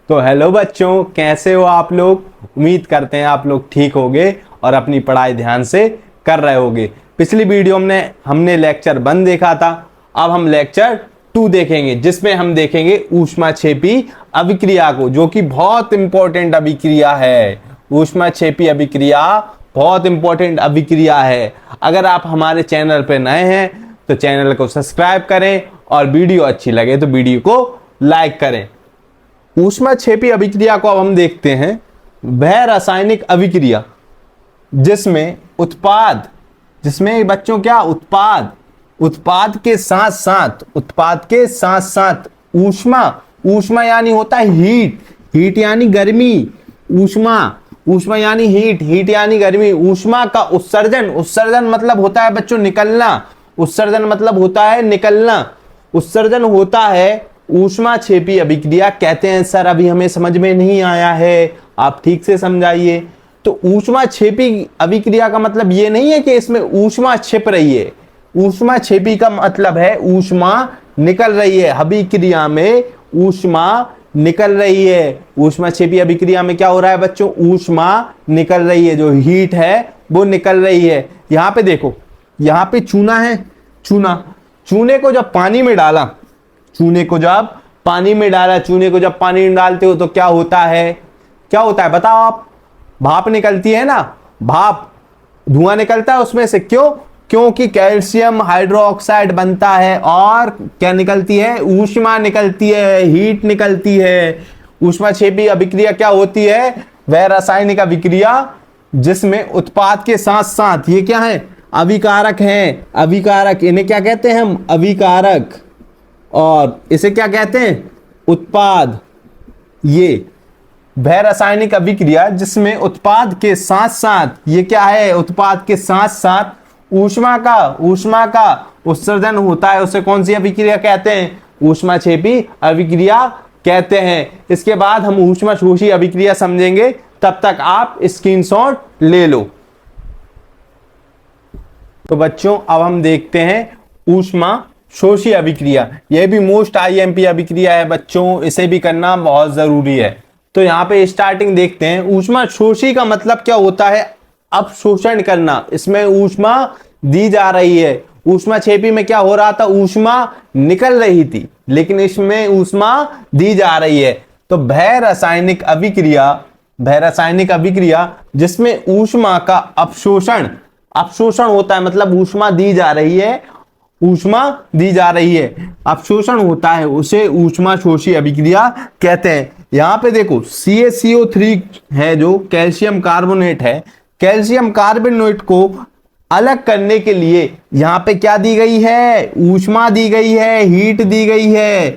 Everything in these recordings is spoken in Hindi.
तो हेलो बच्चों, कैसे हो आप लोग। उम्मीद करते हैं आप लोग ठीक होगे और अपनी पढ़ाई ध्यान से कर रहे होगे। पिछली वीडियो में हमने लेक्चर 1 देखा था। अब हम लेक्चर 2 देखेंगे, जिसमें हम देखेंगे ऊष्माक्षेपी अभिक्रिया को, जो कि बहुत इंपॉर्टेंट अभिक्रिया है। ऊष्माक्षेपी अभिक्रिया बहुत इंपॉर्टेंट अभिक्रिया है। अगर आप हमारे चैनल पर नए हैं तो चैनल को सब्सक्राइब करें और वीडियो अच्छी लगे तो वीडियो को लाइक करें। ऊष्माक्षेपी अभिक्रिया को अब हम देखते हैं। वह रासायनिक अभिक्रिया जिसमें बच्चों क्या उत्पाद के साथ साथ ऊष्मा यानी होता है हीट यानी गर्मी। ऊष्मा यानी हीट यानी गर्मी। ऊष्मा का उत्सर्जन मतलब होता है बच्चों निकलना। उत्सर्जन होता है ऊष्माक्षेपी अभिक्रिया कहते हैं। सर अभी हमें समझ में नहीं आया है, आप ठीक से समझाइए। तो ऊष्माक्षेपी अभिक्रिया का मतलब ये नहीं है कि इसमें ऊष्मा छिप रही है। ऊष्माक्षेपी का मतलब है ऊष्मा निकल रही है। अभिक्रिया में ऊष्मा निकल रही है। ऊष्माक्षेपी अभिक्रिया में क्या हो रहा है बच्चों, ऊष्मा निकल रही है, जो हीट है वो निकल रही है। यहां पे देखो, यहां पे चूना है। चूने को जब पानी में डाला, चूने को जब पानी में डालते हो तो क्या होता है बताओ आप। भाप निकलती है ना, धुआं निकलता है उसमें से। क्योंकि कैल्शियम हाइड्रोक्साइड बनता है और क्या निकलती है, ऊष्मा निकलती है, हीट निकलती है। ऊष्माक्षेपी अभिक्रिया क्या होती है, वह रासायनिक अभिक्रिया जिसमें उत्पाद के साथ साथ ये क्या है, अभिकारक हैं। इन्हें क्या कहते हैं हम, अभिकारक, और इसे क्या कहते हैं, उत्पाद। ये वह रासायनिक अभिक्रिया जिसमें उत्पाद के साथ साथ ये क्या है, उत्पाद के साथ साथ ऊष्मा का उत्सर्जन होता है। उसे कौन सी अभिक्रिया कहते हैं, ऊष्माक्षेपी अभिक्रिया कहते हैं। इसके बाद हम ऊष्माशोषी अभिक्रिया समझेंगे, तब तक आप स्क्रीनशॉट ले लो। तो बच्चों अब हम देखते हैं ऊष्माशोषी अभिक्रिया। यह भी मोस्ट आईएमपी अभिक्रिया है बच्चों, इसे भी करना बहुत जरूरी है। तो यहाँ पे स्टार्टिंग देखते हैं। ऊष्माशोषी का मतलब क्या होता है, अवशोषण करना। इसमें ऊष्मा दी जा रही है। ऊष्माक्षेपी में क्या हो रहा था, ऊष्मा निकल रही थी, लेकिन इसमें ऊष्मा दी जा रही है। तो वह रासायनिक अभिक्रिया जिसमें ऊष्मा का अवशोषण होता है, मतलब ऊष्मा दी जा रही है, अवशोषण होता है, उसे ऊष्माशोषी अभिक्रिया कहते हैं। यहां पे देखो CaCO3 है, जो कैल्शियम कार्बोनेट है। कैल्शियम कार्बोनेट को अलग करने के लिए यहां पे क्या दी गई है, ऊष्मा दी गई है, हीट दी गई है।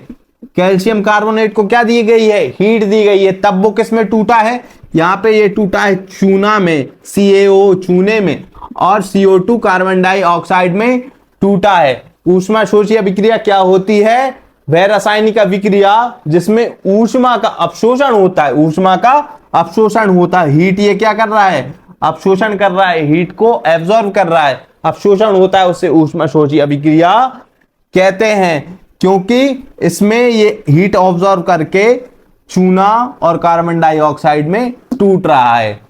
कैल्शियम कार्बोनेट को क्या दी गई है, हीट दी गई है। तब वो किस में टूटा है, यहां पे ये टूटा है चूना में, CaO चूने में, और CO2 कार्बन डाइऑक्साइड में टूटा है। ऊष्माशोषी अभिक्रिया क्या होती है, वह रासायनिक अभिक्रिया जिसमें ऊष्मा का अवशोषण होता है। हीट ये क्या कर रहा है, अवशोषण कर रहा है, हीट को एब्जॉर्ब कर रहा है, अवशोषण होता है, उसे ऊष्माशोषी अभिक्रिया कहते हैं। क्योंकि इसमें ये हीट ऑब्जॉर्व करके चूना और कार्बन डाइऑक्साइड में टूट रहा है।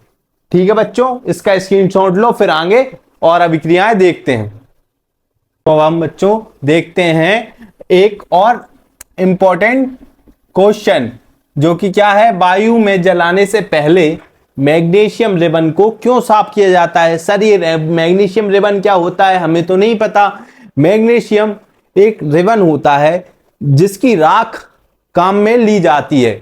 ठीक है बच्चों, इसका स्क्रीनशॉट लो, फिर आगे और अभिक्रियाएं देखते हैं। तो हम बच्चों देखते हैं एक और इंपॉर्टेंट क्वेश्चन, जो कि क्या है, वायु में जलाने से पहले मैग्नीशियम रिबन को क्यों साफ किया जाता है। सर ये मैग्नीशियम रिबन क्या होता है, हमें तो नहीं पता। मैग्नीशियम एक रिबन होता है जिसकी राख काम में ली जाती है।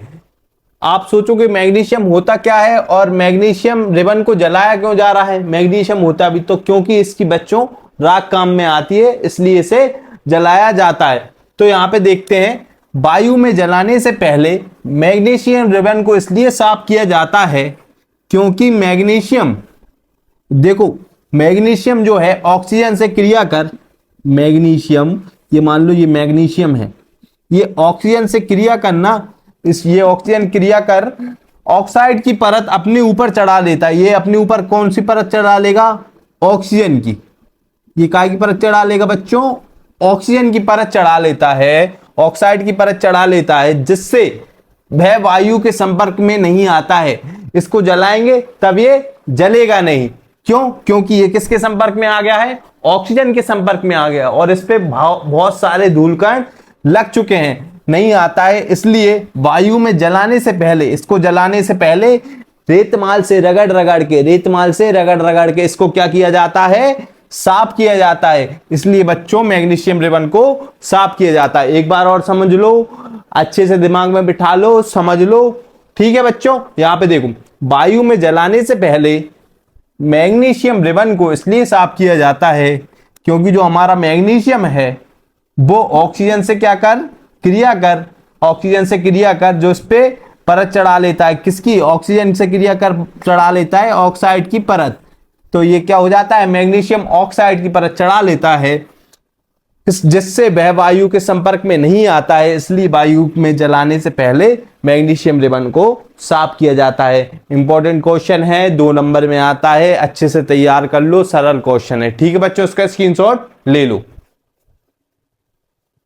आप सोचोगे मैग्नीशियम होता क्या है और मैग्नीशियम रिबन को जलाया क्यों जा रहा है। मैग्नीशियम होता भी तो क्योंकि इसकी बच्चों राख काम में आती है, इसलिए इसे जलाया जाता है। तो यहां पे देखते हैं, वायु में जलाने से पहले मैग्नीशियम रिबन को इसलिए साफ किया जाता है क्योंकि मैग्नीशियम जो है ऑक्सीजन से क्रिया कर, मैग्नीशियम, ये मान लो ये मैग्नीशियम है, ये ऑक्सीजन से क्रिया करना, ये ऑक्सीजन क्रिया कर ऑक्साइड की परत अपने ऊपर चढ़ा लेता है। ये अपने ऊपर कौन सी परत चढ़ा लेगा, ऑक्सीजन की। ये काय की परत चढ़ा लेगा बच्चों, ऑक्सीजन की परत चढ़ा लेता है, ऑक्साइड की परत चढ़ा लेता है, जिससे वह वायु के संपर्क में नहीं आता है। इसको जलाएंगे तब ये जलेगा नहीं। क्यों? क्योंकि ये किसके संपर्क में आ गया है? ऑक्सीजन के संपर्क में आ गया और इस पे बहुत सारे धूलकण लग चुके हैं, नहीं आता है। इसलिए वायु में जलाने से पहले, इसको जलाने से पहले रेतमाल से रगड़ रगड़ के इसको क्या किया जाता है? साफ किया जाता है। इसलिए बच्चों मैग्नीशियम रिबन को साफ किया जाता है। एक बार और समझ लो, अच्छे से दिमाग में बिठा लो, समझ लो। ठीक है बच्चों, यहां पे देखो, वायु में जलाने से पहले मैग्नीशियम रिबन को इसलिए साफ किया जाता है क्योंकि जो हमारा मैग्नीशियम है वो ऑक्सीजन से ऑक्सीजन से क्रिया कर जो इस पे परत चढ़ा लेता है। किसकी? ऑक्सीजन से क्रिया कर चढ़ा लेता है ऑक्साइड की परत। तो ये क्या हो जाता है? मैग्नीशियम ऑक्साइड की परत चढ़ा लेता है, जिससे वह वायु के संपर्क में नहीं आता है। इसलिए वायु में जलाने से पहले मैग्नीशियम रिबन को साफ किया जाता है। इंपॉर्टेंट क्वेश्चन है, 2 नंबर में आता है, अच्छे से तैयार कर लो, सरल क्वेश्चन है। ठीक है बच्चों, इसका स्क्रीनशॉट ले लो।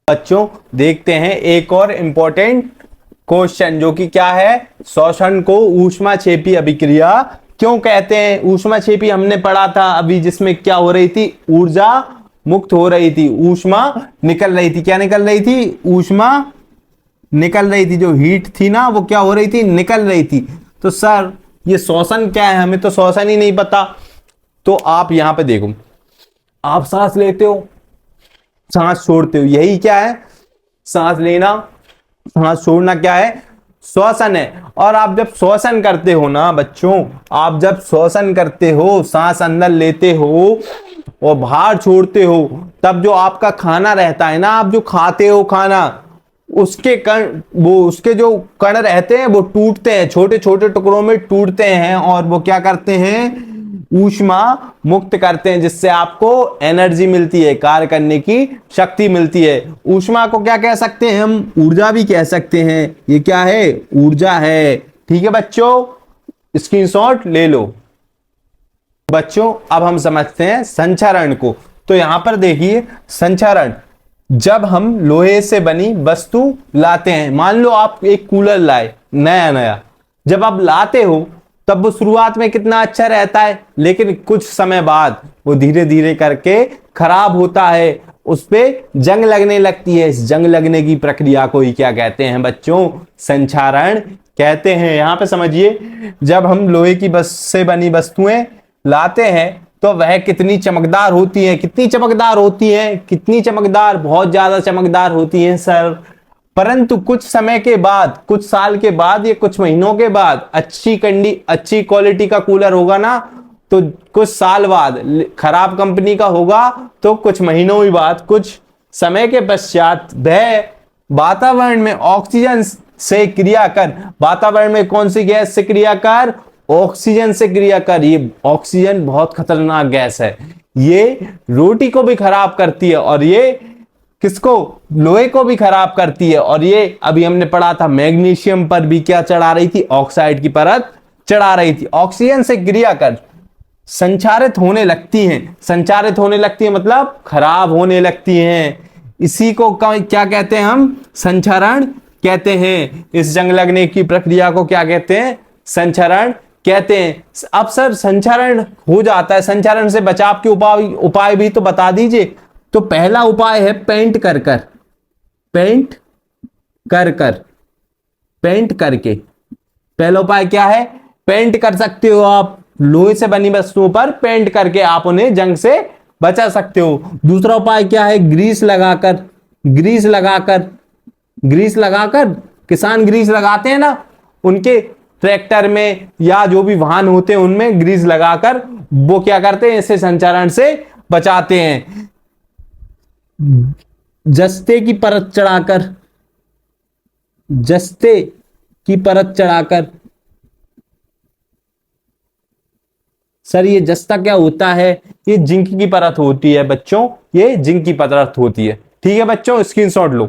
बच्चों देखते हैं एक और इंपॉर्टेंट क्वेश्चन, जो कि क्या है? श्वसन को ऊष्माक्षेपी अभिक्रिया क्यों कहते हैं? ऊष्माक्षेपी हमने पढ़ा था अभी, जिसमें क्या हो रही थी? ऊर्जा मुक्त हो रही थी, ऊष्मा निकल रही थी। क्या निकल रही थी? ऊष्मा निकल रही थी। जो हीट थी ना, वो क्या हो रही थी? निकल रही थी। तो सर ये श्वसन क्या है? हमें तो श्वसन ही नहीं पता। तो आप यहां पे देखो, आप सांस लेते हो, सांस छोड़ते हो, यही क्या है? सांस लेना, सांस छोड़ना क्या है? श्वसन है। और आप जब श्वसन करते हो ना बच्चों, आप जब श्वसन करते हो, सांस अंदर लेते हो और बाहर छोड़ते हो, तब जो आपका खाना रहता है ना, आप जो खाते हो खाना, उसके उसके जो कण रहते हैं वो टूटते हैं, छोटे छोटे टुकड़ों में टूटते हैं और वो क्या करते हैं? ऊष्मा मुक्त करते हैं, जिससे आपको एनर्जी मिलती है, कार्य करने की शक्ति मिलती है। ऊष्मा को क्या कह सकते हैं हम? ऊर्जा भी कह सकते हैं। ये क्या है? ऊर्जा है। ठीक है बच्चों, स्क्रीनशॉट ले लो। बच्चों अब हम समझते हैं संचरण को। तो यहां पर देखिए, संचरण, जब हम लोहे से बनी वस्तु लाते हैं, मान लो आप एक कूलर लाए नया, जब आप लाते हो तब वो शुरुआत में कितना अच्छा रहता है, लेकिन कुछ समय बाद वो धीरे धीरे करके खराब होता है, उस पे जंग लगने लगती है। इस जंग लगने की प्रक्रिया को ही क्या कहते हैं बच्चों? संक्षारण कहते हैं। यहां पे समझिए, जब हम लोहे की से बनी वस्तुएं लाते हैं तो वह कितनी चमकदार होती है? कितनी चमकदार होती है? कितनी चमकदार? बहुत ज्यादा चमकदार होती है सर। परंतु कुछ समय के बाद, कुछ साल के बाद या कुछ महीनों के बाद, अच्छी क्वालिटी का कूलर होगा ना, तो कुछ साल बाद, खराब कंपनी का होगा तो कुछ महीनों ही बाद, कुछ समय के पश्चात वह वातावरण में ऑक्सीजन से क्रिया कर, वातावरण में कौन सी गैस से क्रिया कर? ऑक्सीजन से क्रिया कर। ये ऑक्सीजन बहुत खतरनाक गैस है, ये रोटी को भी खराब करती है और ये किसको? लोहे को भी खराब करती है। और ये अभी हमने पढ़ा था, मैग्नीशियम पर भी क्या चढ़ा रही थी? ऑक्साइड की परत चढ़ा रही थी। ऑक्सीजन से क्रिया कर संचारित होने लगती हैं। संचारित होने लगती है मतलब खराब होने लगती हैं। इसी को क्या कहते हैं हम? संचरण कहते हैं। इस जंग लगने की प्रक्रिया को क्या कहते हैं? संचरण कहते हैं। अब सर संचरण हो जाता है, संचरण से बचाव के उपाय भी तो बता दीजिए। तो पहला उपाय है पेंट करके। पहला उपाय क्या है? पेंट कर सकते हो आप, लोहे से बनी वस्तुओं पर पेंट करके आप उन्हें जंग से बचा सकते हो। दूसरा उपाय क्या है? ग्रीस लगाकर किसान ग्रीस लगाते हैं ना, उनके ट्रैक्टर में या जो भी वाहन होते हैं उनमें ग्रीस लगाकर वो क्या करते हैं? इसे संचरण से बचाते हैं। जस्ते की परत चढ़ाकर, सर ये जस्ता क्या होता है? ये जिंक की परत होती है बच्चों, ये जिंक की परत होती है। ठीक है बच्चों, स्क्रीनशॉट लो।